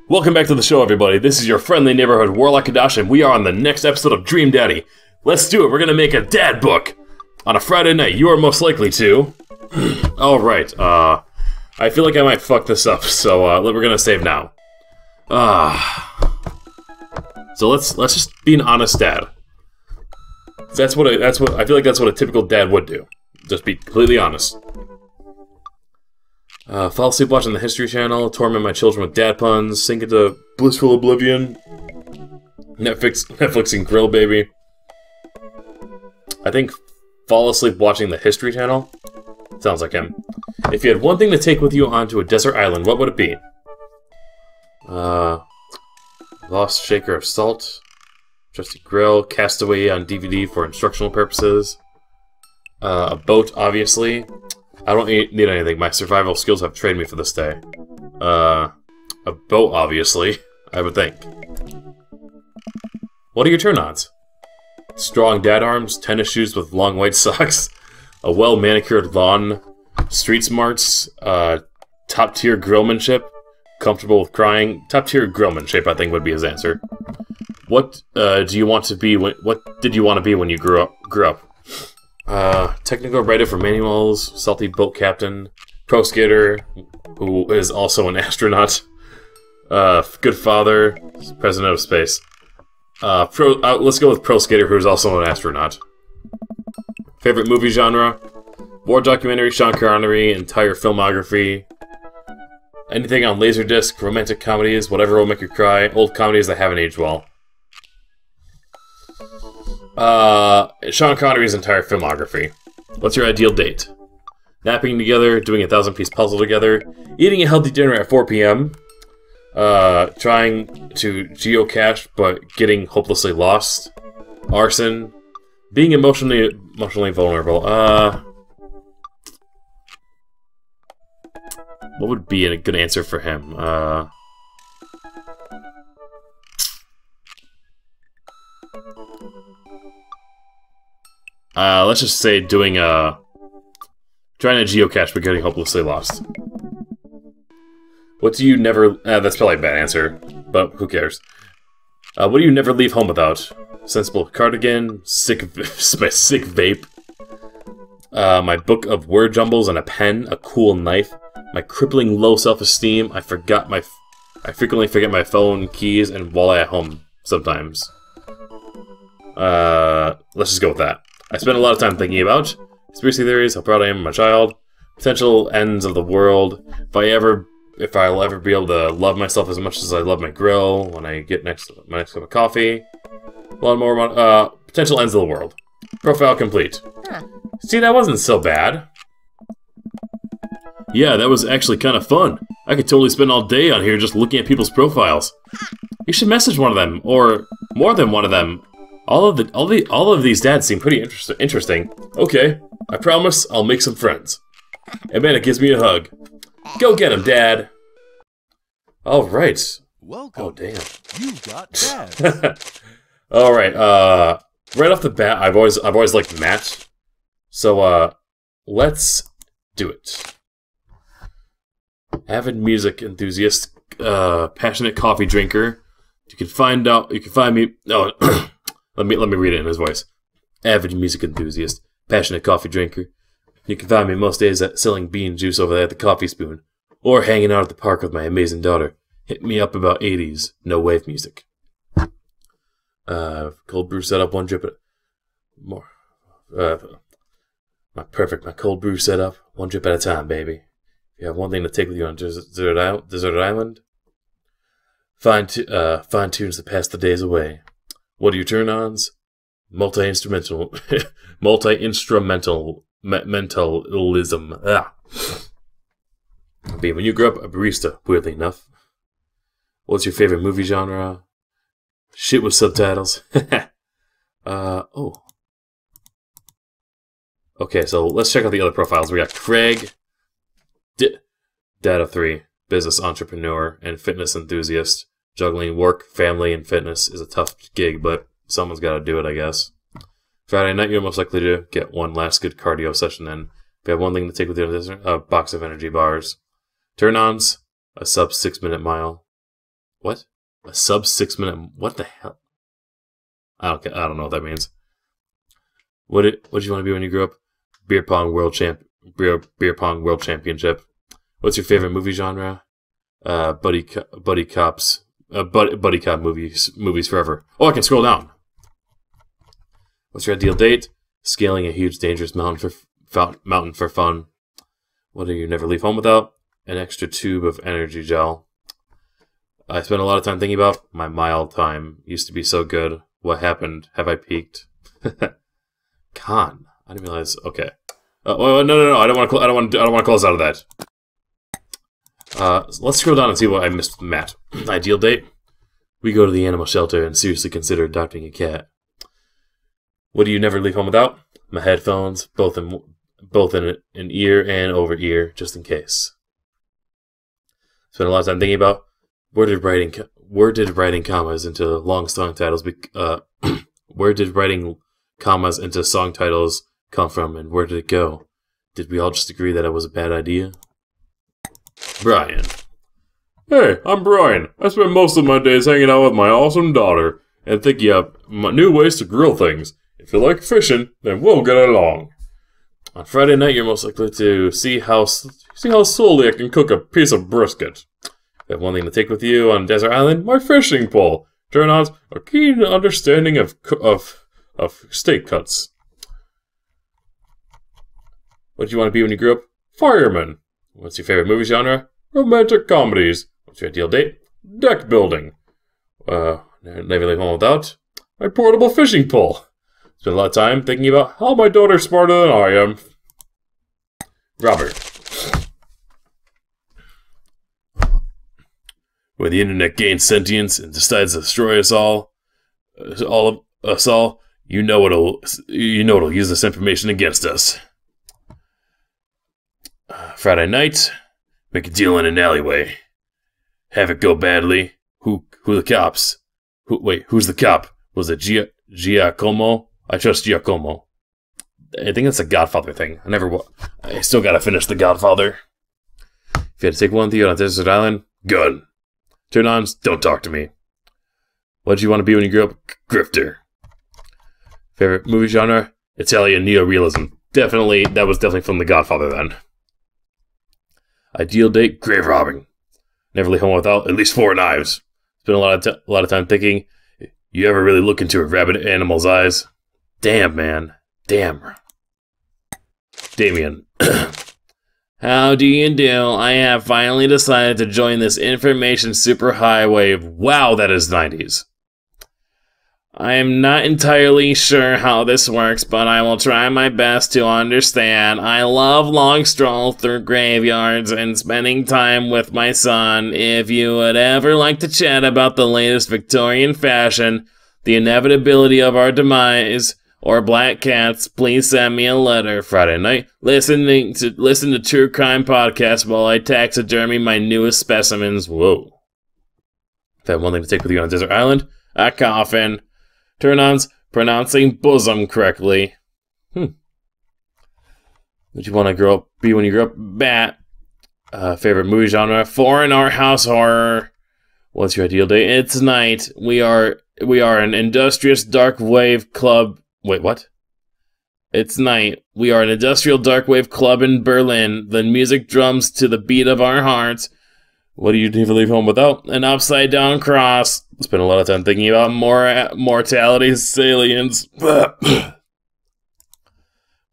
Welcome back to the show, everybody. This is your friendly neighborhood Warlock Kadash, and we are on the next episode of Dream Daddy. Let's do it. We're gonna make a dad book on a Friday night. You are most likely to. All right. I feel like I might fuck this up, so we're gonna save now. So let's just be an honest dad. I feel like that's what a typical dad would do. Just be completely honest. Fall asleep watching the History Channel, torment my children with dad puns, sink into blissful oblivion, Netflix and grill, baby. I think fall asleep watching the History Channel sounds like him. If you had one thing to take with you onto a desert island, what would it be? Lost shaker of salt, trusty grill, Castaway on DVD for instructional purposes, a boat, obviously. I don't need anything. My survival skills have trained me for this day. A boat, obviously, I would think. What are your turn-ons? Strong dad arms, tennis shoes with long white socks, a well-manicured lawn, street smarts, top-tier grillmanship, comfortable with crying. Top-tier grillmanship, I think, would be his answer. What do you want to be? What did you want to be when you grew up? Technical writer for manuals, salty boat captain, pro skater, who is also an astronaut, good father, president of space. Let's go with pro skater, who is also an astronaut. Favorite movie genre? War documentary, Sean Connery, entire filmography. Anything on Laserdisc, romantic comedies, whatever will make you cry, old comedies that haven't aged well. Sean Connery's entire filmography. What's your ideal date? Napping together, doing a 1,000-piece puzzle together, eating a healthy dinner at 4 p.m., trying to geocache but getting hopelessly lost, arson, being emotionally vulnerable. What would be a good answer for him? Let's just say trying to geocache but getting hopelessly lost. What do you never... that's probably a bad answer, but who cares? What do you never leave home without? Sensible cardigan, sick vape, my book of word jumbles and a pen, a cool knife, my crippling low self-esteem, I frequently forget my phone, keys, and wallet at home sometimes. Let's just go with that. I spend a lot of time thinking about conspiracy theories, how proud I am of my child, potential ends of the world, if I'll ever be able to love myself as much as I love my grill when I get my next cup of coffee, a lot more, potential ends of the world. Profile complete. Huh. See, that wasn't so bad. Yeah, that was actually kind of fun. I could totally spend all day on here just looking at people's profiles. You should message one of them, or more than one of them. All of these dads seem pretty interesting. Okay, I promise I'll make some friends. And man, it gives me a hug. Go get him, Dad. All right. Welcome. Oh damn. You got dads. All right. Right off the bat, I've always liked Matt. So let's do it. Avid music enthusiast, passionate coffee drinker. You can find me. Oh. Let me read it in his voice. Avid music enthusiast, passionate coffee drinker. You can find me most days selling bean juice over there at the Coffee Spoon, or hanging out at the park with my amazing daughter. Hit me up about 80s, no wave music. Cold brew setup, one drip at more. My cold brew setup, one drip at a time, baby. If you have one thing to take with you on desert island, fine tunes to pass the days away. What are your turn-ons? Multi-instrumentalism. Be when you grew up a barista, weirdly enough. What's your favorite movie genre? Shit with subtitles. Oh. Okay, so let's check out the other profiles. We got Craig, Dad of 3, business entrepreneur, and fitness enthusiast. Juggling work, family, and fitness is a tough gig, but someone's got to do it, I guess. Friday night, you're most likely to get one last good cardio session in. If you have one thing to take with you, a box of energy bars. Turn-ons, a sub 6-minute mile. What? A sub 6-minute... What the hell? I don't know what that means. What did you want to be when you grew up? Beer pong world championship. What's your favorite movie genre? Buddy cop movies forever. Oh, I can scroll down. What's your ideal date? Scaling a huge dangerous mountain for fun. What do you never leave home without? An extra tube of energy gel. I spent a lot of time thinking about my mile time. Used to be so good. What happened? Have I peaked? Con. I didn't realize. Okay. No. I don't want to close out of that. Let's scroll down and see what I missed. Matt. Ideal date. We go to the animal shelter and seriously consider adopting a cat. What do you never leave home without? My headphones, both in ear and over ear, just in case. Spent a lot of time thinking about where did writing commas into long song titles where did writing commas into song titles come from, and where did it go? Did we all just agree that it was a bad idea? Brian. Hey, I'm Brian. I spend most of my days hanging out with my awesome daughter and thinking up new ways to grill things. If you like fishing, then we'll get along. On Friday night, you're most likely to see how slowly I can cook a piece of brisket. If you have one thing to take with you on Desert Island, my fishing pole. Turn-ons, a keen understanding of steak cuts. What did you want to be when you grew up? Fireman. What's your favorite movie genre? Romantic comedies. What's your ideal date? Deck building. Never leave home without my portable fishing pole. Spend a lot of time thinking about how my daughter's smarter than I am. Robert. When the internet gains sentience and decides to destroy us all, you know it'll use this information against us. Friday night, make a deal in an alleyway. Have it go badly. Who the cops? Who's the cop? Was it Giacomo? I trust Giacomo. I think that's a Godfather thing. I still gotta finish The Godfather. If you had to take one with you on a desert island, gun. Turn-ons, don't talk to me. What did you want to be when you grew up? Grifter. Favorite movie genre? Italian neorealism. That was definitely from The Godfather then. Ideal date? Grave robbing. Never leave home without at least 4 knives. Spent a lot of time thinking. You ever really look into a rabid animal's eyes? Damn, man. Damn. Damien. How do you do? I have finally decided to join this information superhighway. Wow, that is 90s. I am not entirely sure how this works, but I will try my best to understand. I love long strolls through graveyards and spending time with my son. If you would ever like to chat about the latest Victorian fashion, the inevitability of our demise, or black cats, please send me a letter. Friday night, listen to true crime podcasts while I taxidermy my newest specimens. Whoa. If I have one thing to take with you on a desert island, a coffin. Turn-ons, pronouncing bosom correctly. What you want to be when you grow up? Bat. Favorite movie genre? Foreign art house horror. What's your ideal date? It's night. We are an industrious dark wave club. Wait, what? It's night. We are an industrial dark wave club in Berlin. The music drums to the beat of our hearts. What do you never leave home without? An upside down cross. Spent a lot of time thinking about mortality salience.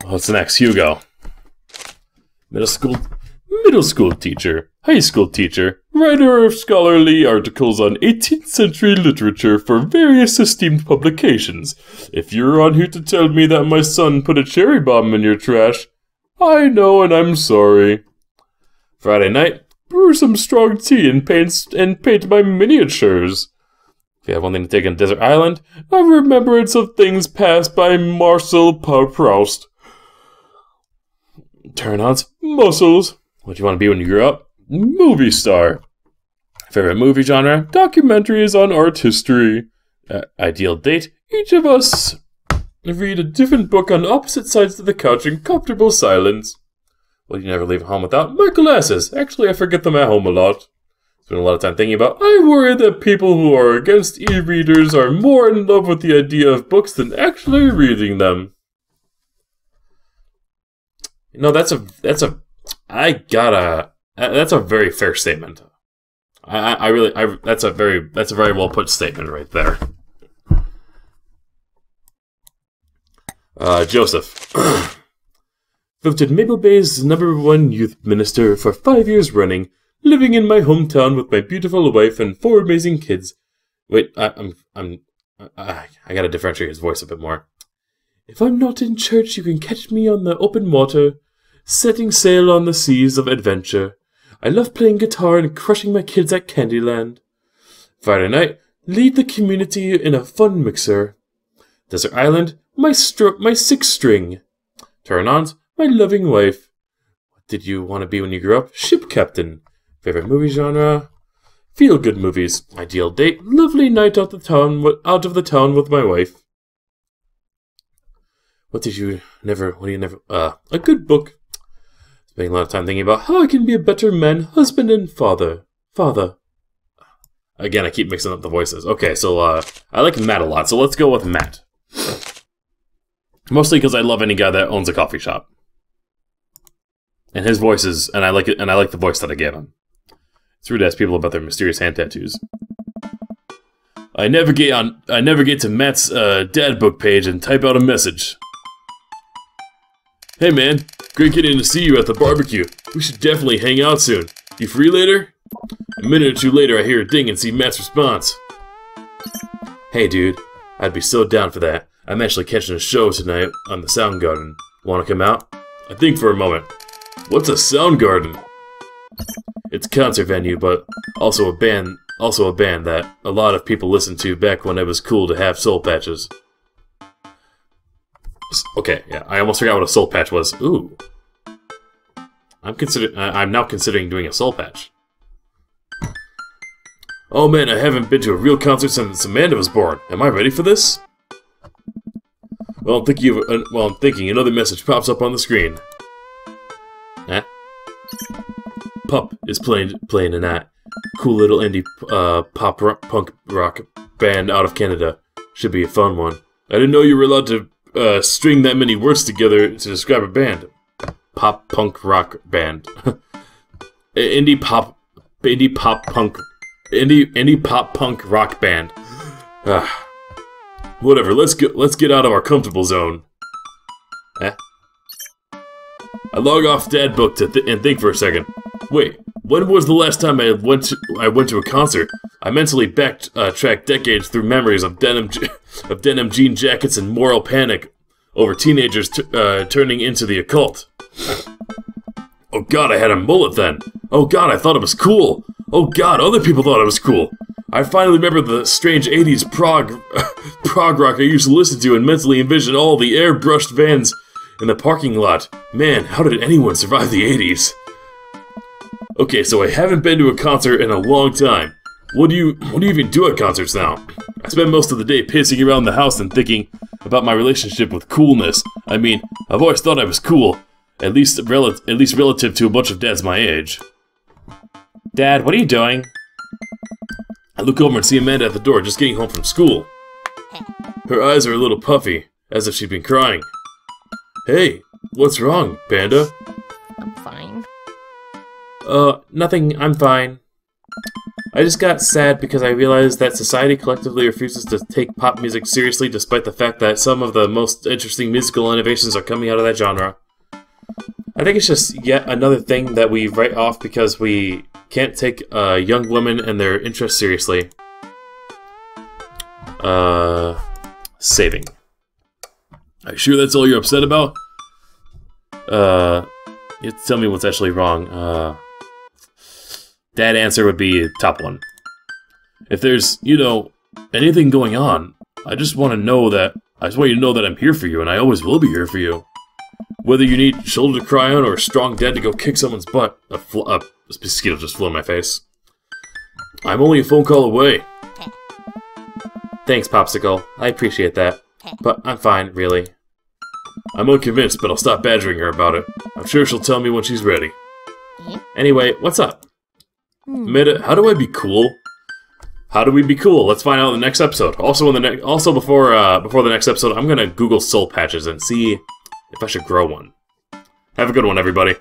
What's next? Hugo. Middle school teacher. High school teacher. Writer of scholarly articles on 18th century literature for various esteemed publications. If you're on here to tell me that my son put a cherry bomb in your trash, I know and I'm sorry. Friday night. Brew some strong tea and paint my miniatures. If you have one thing to take on Desert Island, a remembrance of things passed by Marcel Proust. Turn-ons, muscles. What do you want to be when you grow up? Movie star. Favorite movie genre? Documentaries on art history. Ideal date? Each of us read a different book on opposite sides of the couch in comfortable silence. Well, you never leave home without my glasses. Actually, I forget them at home a lot. Spend a lot of time thinking about, I worry that people who are against e-readers are more in love with the idea of books than actually reading them. You know, that's a very fair statement. That's a very well put statement right there. Joseph. Voted Maple Bay's #1 youth minister for 5 years running, living in my hometown with my beautiful wife and 4 amazing kids. Wait, I gotta differentiate his voice a bit more. If I'm not in church, you can catch me on the open water, setting sail on the seas of adventure. I love playing guitar and crushing my kids at Candyland. Friday night, lead the community in a fun mixer. Desert Island, my 6th string. Turn-ons, my loving wife. What did you want to be when you grew up? Ship captain. Favorite movie genre? Feel-good movies. Ideal date, lovely night out of the town with my wife. A good book. Spending a lot of time thinking about how I can be a better man, husband, and father. Again, I keep mixing up the voices. Okay, so I like Matt a lot, so let's go with Matt. Mostly because I love any guy that owns a coffee shop. And his voice is, and I like it, and I like the voice that I gave him. It's rude to ask people about their mysterious hand tattoos. I navigate to Matt's Dadbook page and type out a message. Hey man, great getting to see you at the barbecue. We should definitely hang out soon. You free later? A minute or two later, I hear a ding and see Matt's response. Hey dude, I'd be so down for that. I'm actually catching a show tonight on the Soundgarden. Wanna come out? I think for a moment. What's a Soundgarden? It's a concert venue, but also a band that a lot of people listened to back when it was cool to have soul patches. Okay, yeah, I almost forgot what a soul patch was. Ooh. I'm now considering doing a soul patch. Oh man, I haven't been to a real concert since Amanda was born. Am I ready for this? Well, I'm thinking another message pops up on the screen. Eh? Pup is playing tonight. Cool little indie punk rock band out of Canada. Should be a fun one. I didn't know you were allowed to string that many words together to describe a band. Pop punk rock band. indie pop punk rock band. Whatever. Let's get out of our comfortable zone. Eh? I log off Dadbook and think for a second. Wait, when was the last time I went to a concert? I mentally backtracked decades through memories of denim jean jackets and moral panic over teenagers turning into the occult. Oh god, I had a mullet then. Oh god, I thought it was cool. Oh god, other people thought it was cool. I finally remember the strange 80s prog rock I used to listen to and mentally envisioned all the airbrushed vans in the parking lot. Man, how did anyone survive the 80s? Okay, so I haven't been to a concert in a long time. What do you even do at concerts now? I spend most of the day pacing around the house and thinking about my relationship with coolness. I mean, I've always thought I was cool, at least relative to a bunch of dads my age. Dad, what are you doing? I look over and see Amanda at the door, just getting home from school. Her eyes are a little puffy, as if she'd been crying. Hey, what's wrong, Panda? I'm fine. Nothing, I'm fine. I just got sad because I realized that society collectively refuses to take pop music seriously despite the fact that some of the most interesting musical innovations are coming out of that genre. I think it's just yet another thing that we write off because we can't take young women and their interests seriously. Saving. Are you sure that's all you're upset about? You have to tell me what's actually wrong. That answer would be top one. If there's, anything going on, I just want you to know that I'm here for you, and I always will be here for you. Whether you need a shoulder to cry on or a strong dad to go kick someone's butt. A mosquito just flew in my face. I'm only a phone call away. Thanks, Popsicle. I appreciate that. But I'm fine, really. I'm unconvinced, but I'll stop badgering her about it. I'm sure she'll tell me when she's ready. Anyway, what's up? Meta, how do I be cool? How do we be cool? Let's find out in the next episode. Also, before the next episode, I'm gonna Google soul patches and see if I should grow one. Have a good one, everybody.